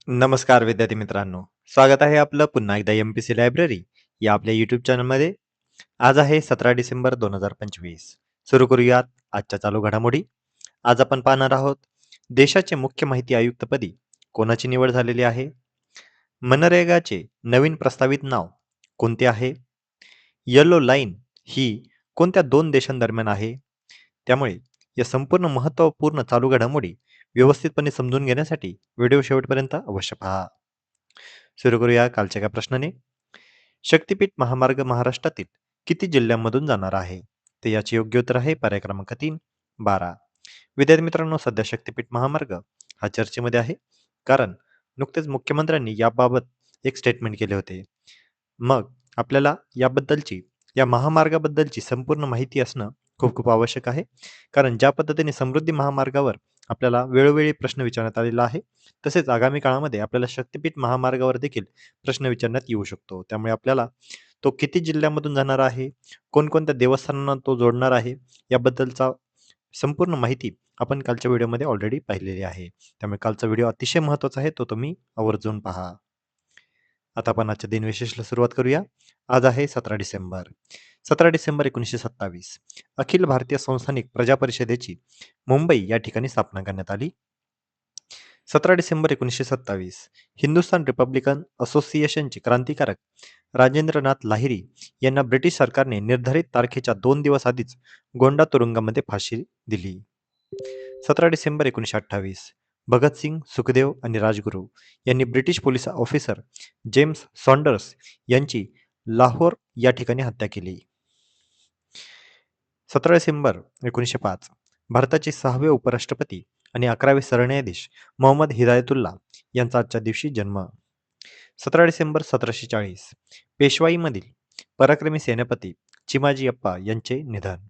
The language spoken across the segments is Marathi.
नमस्कार विद्यार्थी मित्रांनो, स्वागत आहे आपलं पुन्हा एकदा एम-पी-सी लायब्ररी या आपल्या यूट्यूब चॅनलमध्ये. आज आहे 17 डिसेंबर 2025. सुरू करूयात आजच्या चालू घडामोडी. आज आपण पाहणार आहोत देशाचे मुख्य माहिती आयुक्तपदी कोणाची निवड झालेली आहे. मनरेगाचे नवीन प्रस्तावित नाव कोणते आहे. येलो लाईन ही कोणत्या दोन देशांदरम्यान आहे. त्यामुळे या संपूर्ण महत्त्वपूर्ण चालू घडामोडी व्यवस्थितपणे समजून घेण्यासाठी व्हिडिओ शेवटपर्यंत अवश्य पहा. सुरू करूया कालच्या एका प्रश्नाने. शक्तिपीठ महामार्ग महाराष्ट्रातील किती जिल्ह्यांमधून जाणार आहे. तर याचे योग्य उत्तर आहे पर्याय क्रमांक 3, 12. विद्यार्थी मित्रांनो, सध्या शक्तिपीठ महामार्ग हा चर्चेमध्ये आहे, कारण नुकतेच मुख्यमंत्र्यांनी याबाबत एक स्टेटमेंट केले होते. मग आपल्याला या महामार्गाबद्दलची संपूर्ण माहिती असणं खूप खूप आवश्यक आहे, कारण ज्या पद्धतीने समृद्धी महामार्गावर आपल्याला वेळोवेळी प्रश्न विचारण्यात आलेला आहे, तसेच आगामी काळामध्ये आपल्याला शक्तिपीठ महामार्गावर देखील प्रश्न विचारण्यात येऊ शकतो. त्यामुळे आपल्याला तो किती जिल्ह्यामधून जाणार आहे, कोणकोणत्या देवस्थानांना तो जोडणार आहे, याबद्दलचा संपूर्ण माहिती आपण कालच्या व्हिडिओमध्ये ऑलरेडी पाहिलेली आहे. त्यामुळे कालचा व्हिडिओ अतिशय महत्त्वाचा आहे, तो तुम्ही आवर्जून पहा. आता आपण आजच्या दिनविशेषला सुरुवात करूया. आज आहे 17 डिसेंबर. 17 डिसेंबर 1927 अखिल भारतीय संस्थानिक प्रजा परिषदेची मुंबई या ठिकाणी स्थापना करण्यात आली. 17 डिसेंबर 1927 हिंदुस्थान रिपब्लिकन असोसिएशनचे क्रांतिकारक राजेंद्रनाथ लाहिरी यांना ब्रिटिश सरकारने निर्धारित तारखेच्या 2 दिवस आधीच गोंडा तुरुंगामध्ये फाशी दिली. 17 डिसेंबर 1928 भगतसिंग, सुखदेव आणि राजगुरू यांनी British police officer James Saunders यांची लाहोर या ठिकाणी हत्या केली. 17 डिसेंबर 1905 भारताचे 6वे उपराष्ट्रपती आणि 11वे सरन्यायाधीश मोहम्मद हिदायतुल्ला यांचा आजच्या दिवशी जन्म. 17 डिसेंबर 1740 पेशवाईमधील पराक्रमी सेनापती चिमाजी अप्पा यांचे निधन.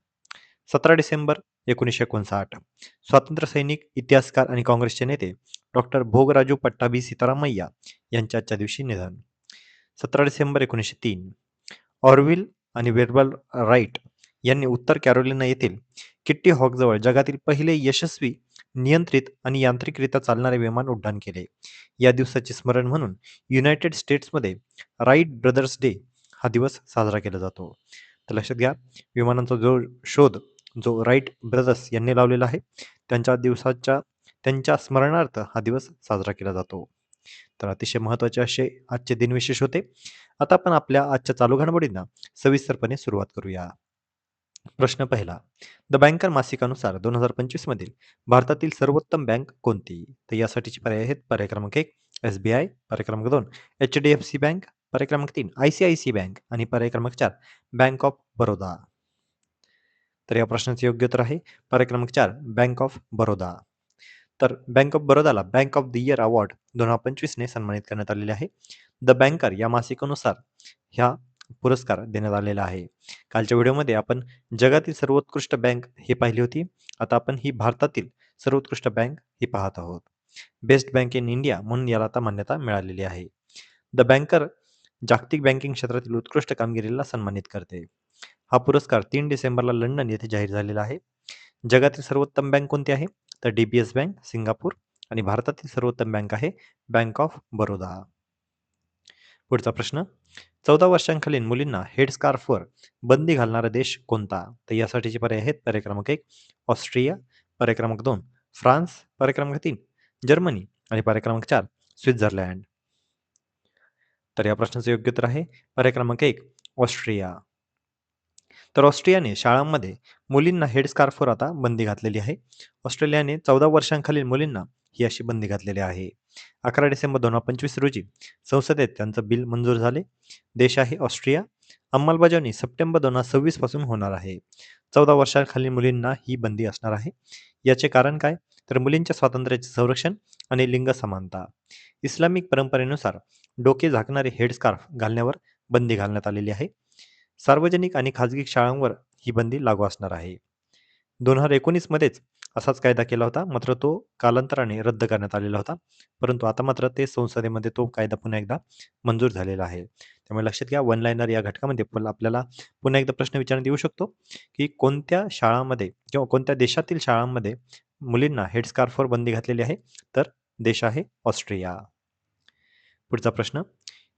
17 डिसेंबर 1959 स्वातंत्र्य सैनिक, इतिहासकार आणि काँग्रेसचे नेते डॉक्टर भोगराजू पट्टाभी सीतारामय्या यांचे आजच्या दिवशी निधन. 17 डिसेंबर 1903 ऑरव्हिल आणि वेर्बल राईट यांनी उत्तर कॅरोलिना येथील किट्टी हॉकजवळ जगातील पहिले यशस्वी नियंत्रित आणि यांत्रिकरित्या चालणारे विमान उड्डाण केले. या दिवसाचे स्मरण म्हणून युनायटेड स्टेट्समध्ये राईट ब्रदर्स डे हा दिवस साजरा केला जातो. तर लक्षात घ्या, विमानांचा शोध जो राईट ब्रदर्स यांनी लावलेला आहे, त्यांच्या स्मरणार्थ हा दिवस साजरा केला जातो. तर अतिशय महत्त्वाचे असे आजचे दिनविशेष होते. आता आपण आपल्या आजच्या चालू घडामोडींना सविस्तरपणे सुरुवात करूया. प्रश्न पहिला. द बँकर मासिकानुसार 2025 मधील भारतातील सर्वोत्तम बँक कोणती. तर यासाठीचे पर्याय आहेत पर्याय क्रमांक 1 SBI, पर्याय क्रमांक 2 HDFC बँक, पर्याय क्रमांक 3 ICICI बँक आणि पर्याय क्रमांक 4 बँक ऑफ बरोदा. तर या प्रश्नाचे योग्य उत्तर आहे पर्याय क्रमांक 4 बँक ऑफ बरोदा. तर बँक ऑफ बरोदाला bank of the year award 2025 ने सन्मानित करण्यात आलेले आहे. द बँकर या मासिकानुसार ह्या पुरस्कार देण्यात आलेला आहे. कालच्या व्हिडिओमध्ये आपण जगातील सर्वोत्कृष्ट बँक हे पाहिली होती. आता आपण ही भारतातील सर्वोत्कृष्ट बँक ही पाहत आहोत. बेस्ट बँक इन इंडिया म्हणून याला आता मान्यता मिळालेली आहे. द बँकर जागतिक बँकिंग क्षेत्रातील उत्कृष्ट कामगिरीला सन्मानित करते. हा पुरस्कार 3 डिसेंबरला लंडन येथे जाहीर झालेला आहे. जगातील सर्वोत्तम बँक कोणती आहे. तर DBS बँक सिंगापूर आणि भारतातील सर्वोत्तम बँक आहे बँक ऑफ बरोदा. पुढचा प्रश्न. 14 वर्षांखालील मुलींना हेडस्कार्फवर बंदी घालणारा देश कोणता. तर यासाठीचे पर्याय आहेत पर्याय क्रमांक 1 ऑस्ट्रिया, पर्याय क्रमांक 2 फ्रान्स, पर्याय क्रमांक 3 जर्मनी आणि पर्याय क्रमांक 4 स्वित्झर्लंड. तर या प्रश्नाचे योग्य उत्तर आहे पर्याय क्रमांक 1 ऑस्ट्रिया. तर ऑस्ट्रियाने शाळांमध्ये मुलींना हेडस्कार्फवर आता बंदी घातलेली आहे. ऑस्ट्रेलियाने 14 वर्षांखालील मुलींना ही अशी बंदी घातलेली आहे. 11 डिसेंबर 2025 रोजी संसदेत त्यांचं बिल मंजूर झाले. देश आहे ऑस्ट्रिया. अंमलबजावणी सप्टेंबर 2026 पासून होणार आहे. 14 वर्षांखालील मुलींना ही बंदी असणार आहे. याचे कारण काय. तर मुलींच्या स्वातंत्र्याचे संरक्षण आणि लिंग समानता. इस्लामिक परंपरेनुसार डोके झाकणारे हेडस्कार्फ घालण्यावर बंदी घालण्यात आलेली आहे. सार्वजनिक आणि खाजगी शाळांवर ही बंदी लागू असणार आहे. 2019 मध्येच असाच कायदा केला होता, मात्र तो कालांतराने रद्द करण्यात आलेला होता. परंतु आता मात्र ते संसदेमध्ये तो कायदा पुन्हा एकदा मंजूर झालेला आहे. त्यामुळे लक्षात घ्या, वन लाईनर या घटकामध्ये आपल्याला पुन्हा एकदा प्रश्न विचारण्यात येऊ शकतो की कोणत्या शाळांमध्ये किंवा कोणत्या देशातील शाळांमध्ये मुलींना हेडस्कार्फवर बंदी घातलेली आहे. तर देश आहे ऑस्ट्रिया. पुढचा प्रश्न,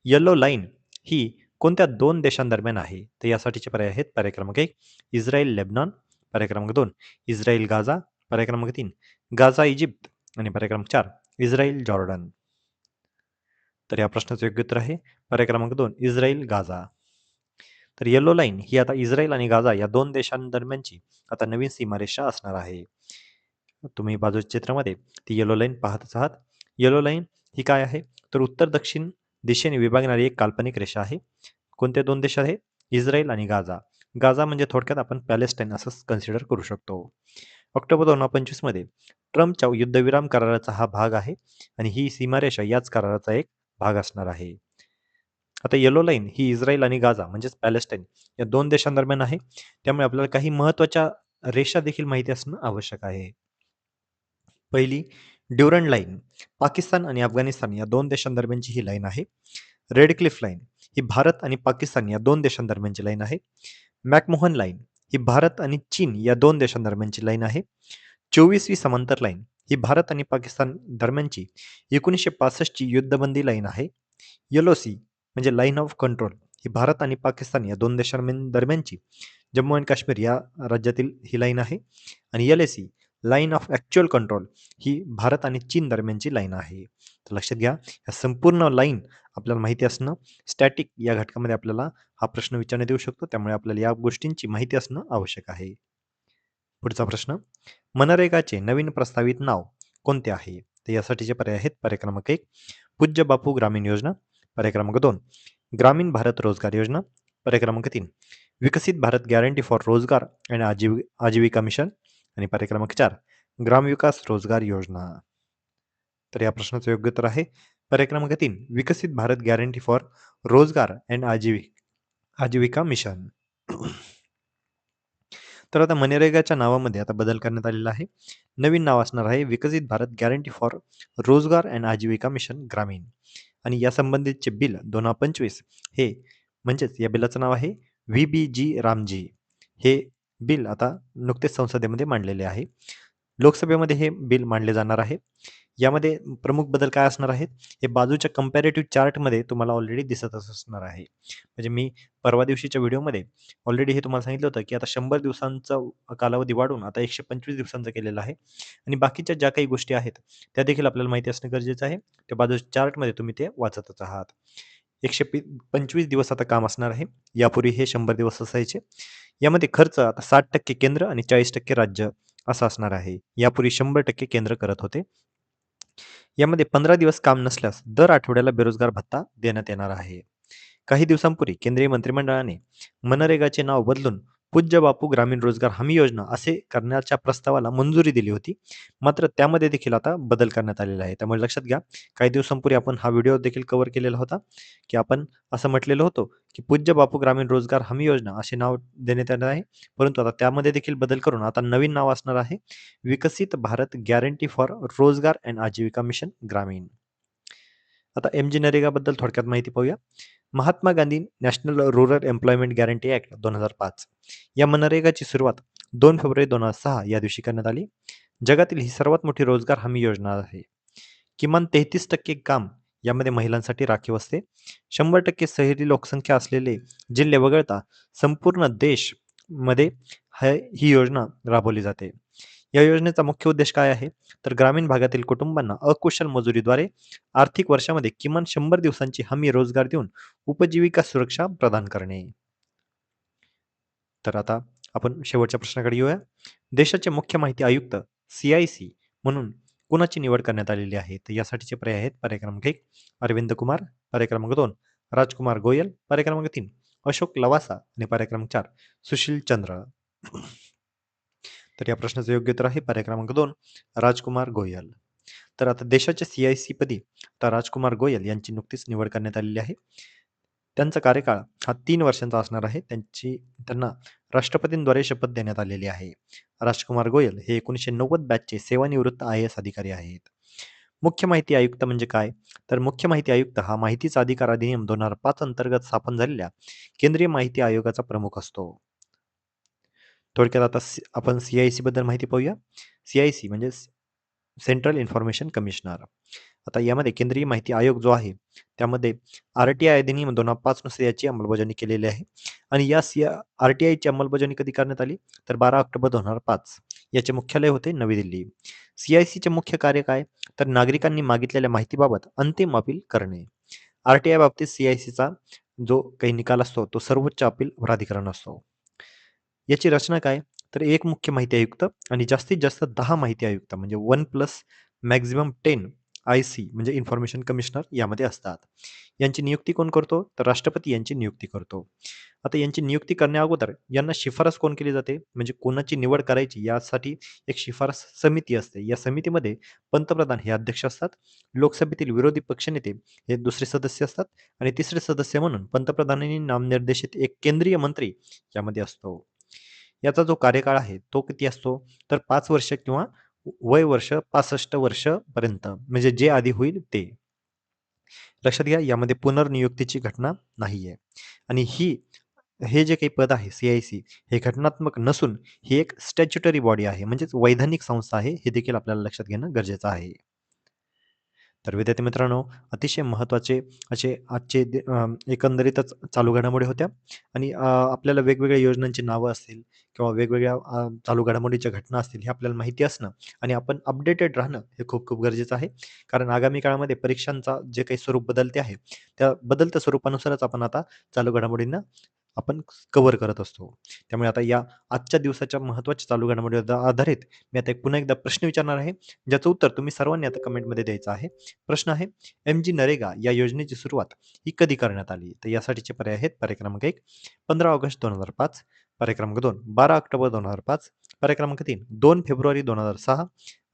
येलो लाईन ही कोणत्या दोन देशांदरम्यान आहे? तर यासाठीचे पर्याय आहेत. पर्याय क्रमांक 1 इस्रायल लेबनॉन, पर्याय क्रमांक 2 इस्रायल गाझा, पर्याय क्रमांक 3 गाझा इजिप्त आणि पर्याय क्रमांक 4 इस्रायल जॉर्डन. तर या प्रश्नाचं योग्य उत्तर आहे पर्याय क्रमांक 2 इस्रायल गाझा. तर येलो लाईन ही आता इस्रायल आणि गाझा या दोन देशांदरम्यानची आता नवीन सीमारेषा असणार आहे. तुम्ही बाजूच्या चित्रामध्ये ती येलो लाईन पाहतच आहात. येलो लाईन ही काय आहे? तर उत्तर दक्षिण दिशेने विभागणारी एक काल्पनिक रेषा आहे. कोणते दोन देश आहेत? इस्रायल आणि गाझा. गाझा म्हणजे थोडक्यात आपण पॅलेस्टाईन असं कन्सिडर करू शकतो. ऑक्टोबर 2025 मध्ये ट्रम्पच्या युद्धविराम कराराचा हा भाग आहे आणि ही सीमारेषा याच कराराचा एक भाग असणार आहे. आता येलो लाईन ही इस्रायल आणि गाझा म्हणजेच पॅलेस्टाईन या दोन देशांदरम्यान आहे. त्यामुळे आपल्याला काही महत्त्वाच्या रेषा देखील माहिती असणं आवश्यक आहे. पहिली ड्युरंड लाईन पाकिस्तान आणि अफगाणिस्तान या दोन देशांदरम्यानची ही लाईन आहे. रेड क्लिफ लाईन ही भारत आणि पाकिस्तान या दोन देशांदरम्यानची लाईन आहे. मॅकमोहन लाईन ही भारत आणि चीन या दोन देशांदरम्यानची लाईन आहे. 24वी समांतर लाईन ही भारत आणि पाकिस्तान दरम्यानची 1965 ची युद्धबंदी लाईन आहे. येलो सी म्हणजे लाईन ऑफ कंट्रोल ही भारत आणि पाकिस्तान या दोन देशांदरम्यानची जम्मू आणि काश्मीर या राज्यातील ही लाईन आहे. आणि LAC line of actual control ही भारत आणि चीन दरम्यानची लाईन आहे. तर लक्षात घ्या, या संपूर्ण लाईन आपल्याला माहिती असणं स्टॅटिक या घटकामध्ये आपल्याला हा प्रश्न विचारण्यात येऊ शकतो. त्यामुळे आपल्याला या गोष्टींची माहिती असणं आवश्यक आहे. पुढचा प्रश्न, मनरेगाचे नवीन प्रस्तावित नाव कोणते आहे? तर यासाठीचे पर्याय आहेत. पर्याय क्रमांक 1 पूज्य बापू ग्रामीण योजना, पर्याय क्रमांक 2 ग्रामीण भारत रोजगार योजना, पर्याय क्रमांक 3 विकसित भारत गॅरंटी फॉर रोजगार आणि आजीविका मिशन आणि पर्याय क्रमांक 4 ग्रामविकास रोजगार योजना. तर या प्रश्नाचं योग्य उत्तर आहे पर्याय क्रमांक 3 विकसित भारत गॅरंटी फॉर रोजगार अँड आजीविका मिशन. तर आता मनरेगाच्या नावामध्ये आता बदल करण्यात आलेला आहे. नवीन नाव असणार आहे विकसित भारत गॅरंटी फॉर रोजगार अँड आजीविका मिशन ग्रामीण. आणि या संबंधितचे बिल 2025 हे म्हणजेच या बिलाचं नाव आहे VBG रामजी. हे बिल आता नुकतेच संसदेमध्ये मांडलेले आहे. लोकसभेमध्ये हे बिल मांडले जाणार आहे. यामध्ये प्रमुख बदल काय असणार आहेत? हे बाजूच्या कंपॅरेटिव्ह चार्टमध्ये तुम्हाला ऑलरेडी दिसतच असणार आहे. म्हणजे मी परवा दिवशीच्या व्हिडिओमध्ये ऑलरेडी हे तुम्हाला सांगितलं होतं, की आता 100 दिवसांचा कालावधी वाढवून आता 125 दिवसांचा केलेला आहे. आणि बाकीच्या ज्या काही गोष्टी आहेत, त्या देखील आपल्याला माहिती असणं गरजेचं आहे. त्या बाजूच्या चार्टमध्ये तुम्ही ते वाचतच आहात. 125 दिवस आता काम असणार आहे. यापूर्वी हे 100 दिवस असायचे. यामध्ये खर्च आता 60% केंद्र आणि 40% राज्य असा असणार आहे. यापूर्वी 100% केंद्र करत होते. यामध्ये 15 दिवस काम नसल्यास दर आठवड्याला बेरोजगार भत्ता देण्यात येणार आहे. काही दिवसांपूर्वी केंद्रीय मंत्रिमंडळाने मनरेगाचे नाव बदलून पूज्य बापू ग्रामीण रोजगार हमी योजना असे करण्याच्या प्रस्तावाला मंजुरी दिली होती. मात्र त्यामध्ये देखील आता बदल करण्यात आलेला आहे. त्यामुळे लक्षात घ्या, काही दिवसांपूर्वी आपण हा व्हिडिओ देखील कव्हर केलेला होता, की आपण असं म्हटलेलं होतं, की पूज्य बापू ग्रामीण रोजगार हमी योजना असे नाव देण्यात येणार आहे. परंतु आता त्यामध्ये देखील बदल करून आता नवीन नाव असणार आहे विकसित भारत गॅरंटी फॉर रोजगार अँड आजीविका मिशन ग्रामीण. आता MG नरेगाबद्दल थोडक्यात माहिती पाहूया. Mahatma Gandhi national rural employment guarantee act 2005 या मनरेगाची सुरुवात 2 फेब्रुवारी 2006 या दिवशी करण्यात आली. जगातील ही सर्वात मोठी रोजगार हमी योजना आहे. किमान 33% काम यामध्ये महिलांसाठी राखीव असते. 100% शहरी लोकसंख्या असलेले जिल्हे वगळता संपूर्ण देशमध्ये ही योजना राबवली जाते. या योजनेचा मुख्य उद्देश काय आहे? तर ग्रामीण भागातील कुटुंबांना अकुशल मजुरीद्वारे आर्थिक वर्षामध्ये किमान 100 दिवसांची हमी रोजगार देऊन उपजीविका सुरक्षा प्रदान करणे. तर आता आपण शेवटच्या प्रश्नाकडे येऊया. देशाचे मुख्य माहिती आयुक्त CIC म्हणून कुणाची निवड करण्यात आलेली आहे? तर यासाठीचे पर्याय आहेत. पर्याय क्रमांक 1 अरविंद कुमार, पर्याय क्रमांक 2 राजकुमार गोयल, पर्याय क्रमांक 3 अशोक लवासा आणि पर्याय क्रमांक 4 सुशील चंद्र. तर या प्रश्नाचं योग्य उत्तर आहे पर्याय क्रमांक 2 राजकुमार गोयल. तर आता देशाच्या CIC पदी आता राजकुमार गोयल यांची नुकतीच निवड करण्यात आलेली आहे. त्यांचा कार्यकाळ हा 3 वर्षांचा असणार आहे. त्यांना राष्ट्रपतींद्वारे शपथ देण्यात आलेली आहे. राजकुमार गोयल हे 1990 बॅचचे सेवानिवृत्त IAS अधिकारी आहेत. मुख्य माहिती आयुक्त म्हणजे काय? तर मुख्य माहिती आयुक्त हा माहितीचा अधिकार अधिनियम 2005 अंतर्गत स्थापन झालेल्या केंद्रीय माहिती आयोगाचा प्रमुख असतो. थोडक्यात आता आपण CIC बद्दल माहिती पाहूया. CIC म्हणजे सेंट्रल इन्फॉर्मेशन कमिशनर. आता यामध्ये केंद्रीय माहिती आयोग जो आहे, त्यामध्ये आर-टी-आय अधिनियम 2005 नुसार याची अंमलबजावणी केलेली आहे आणि या आर-टी-आयची अंमलबजावणी कधी करण्यात आली? तर 12 ऑक्टोबर 2005. याचे मुख्यालय होते नवी दिल्ली. सी-आय-सीचे मुख्य कार्य काय? तर नागरिकांनी मागितलेल्या माहितीबाबत अंतिम अपील करणे. आर-टी-आय बाबतीत सी-आय-सीचा जो काही निकाल असतो, तो सर्वोच्च अपील प्राधिकरण असतो. याची रचना काय? तर एक मुख्य माहिती आयुक्त आणि जास्तीत जास्त 10 माहिती आयुक्त म्हणजे 1 प्लस मॅक्सिमम 10 आय-सी म्हणजे इन्फॉर्मेशन कमिशनर यामध्ये असतात. यांची नियुक्ती कोण करतो? तर राष्ट्रपती यांची नियुक्ती करतो. आता यांची नियुक्ती करण्याअगोदर यांना शिफारस कोण केली जाते? म्हणजे कोणाची निवड करायची यासाठी एक शिफारस समिती असते. या समितीमध्ये पंतप्रधान हे अध्यक्ष असतात. लोकसभेतील विरोधी पक्षनेते हे दुसरे सदस्य असतात आणि तिसरे सदस्य म्हणून पंतप्रधानांनी नामनिर्देशित एक केंद्रीय मंत्री यामध्ये असतो. याचा जो कार्यकाळ आहे तो किती असतो? तर 5 वर्ष किंवा वय वर्ष 65 वर्षपर्यंत म्हणजे जे आधी होईल ते. लक्षात घ्या यामध्ये पुनर्नियुक्तीची घटना नाहीये आणि हे जे काही पद आहे सी-आय-सी हे घटनात्मक नसून ही एक स्टॅच्युटरी बॉडी आहे म्हणजेच वैधानिक संस्था आहे. हे देखील आपल्याला लक्षात घेणं गरजेचं आहे. तर विद्यार्थी मित्रांनो, अतिशय महत्त्वाचे असे आजचे एकंदरीतच चालू घडामोडी होत्या आणि आपल्याला वेगवेगळ्या योजनांची नावं असतील किंवा वेगवेगळ्या चालू घडामोडीच्या घटना असतील हे आपल्याला माहिती असणं आणि आपण अपडेटेड राहणं हे खूप खूप गरजेचं आहे. कारण आगामी काळामध्ये परीक्षांचा जे काही स्वरूप बदलते आहे, त्या बदलत्या स्वरूपानुसारच आपण आता चालू घडामोडींना आपण कव्हर करत असतो. त्यामुळे आता या आजच्या दिवसाच्या महत्त्वाच्या चालू घडामोडीवर आधारित मी आता पुन्हा एकदा प्रश्न विचारणार आहे, ज्याचं उत्तर तुम्ही सर्वांनी आता कमेंटमध्ये द्यायचं आहे. प्रश्न आहे, एम-जी नरेगा या योजनेची सुरुवात ही कधी करण्यात आली? तर यासाठीचे पर्याय आहेत पर्याय क्रमांक 1 15 ऑगस्ट 2005, पर्याय क्रमांक 2 12 ऑक्टोबर 2005, पर्याय क्रमांक 3 2 फेब्रुवारी 2006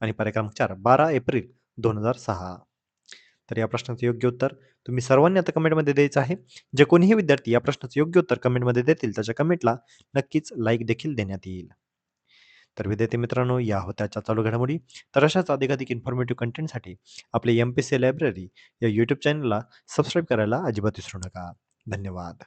आणि पर्याय क्रमांक 4 12 एप्रिल 2006. तर या प्रश्नाचं योग्य उत्तर तुम्ही सर्वांनी आता कमेंटमध्ये द्यायचं आहे. जे कोणीही विद्यार्थी या प्रश्नाचं योग्य उत्तर कमेंटमध्ये देतील त्याच्या कमेंटला नक्कीच लाईक देखील देण्यात येईल. तर विद्यार्थी मित्रांनो या होत्या आजच्या चालू घडामोडी. तर अशाच अधिकाधिक इन्फॉर्मेटिव्ह कंटेंटसाठी आपले एम-पी-सी लायब्ररी या यूट्यूब चॅनलला सबस्क्राईब करायला अजिबात विसरू नका. धन्यवाद.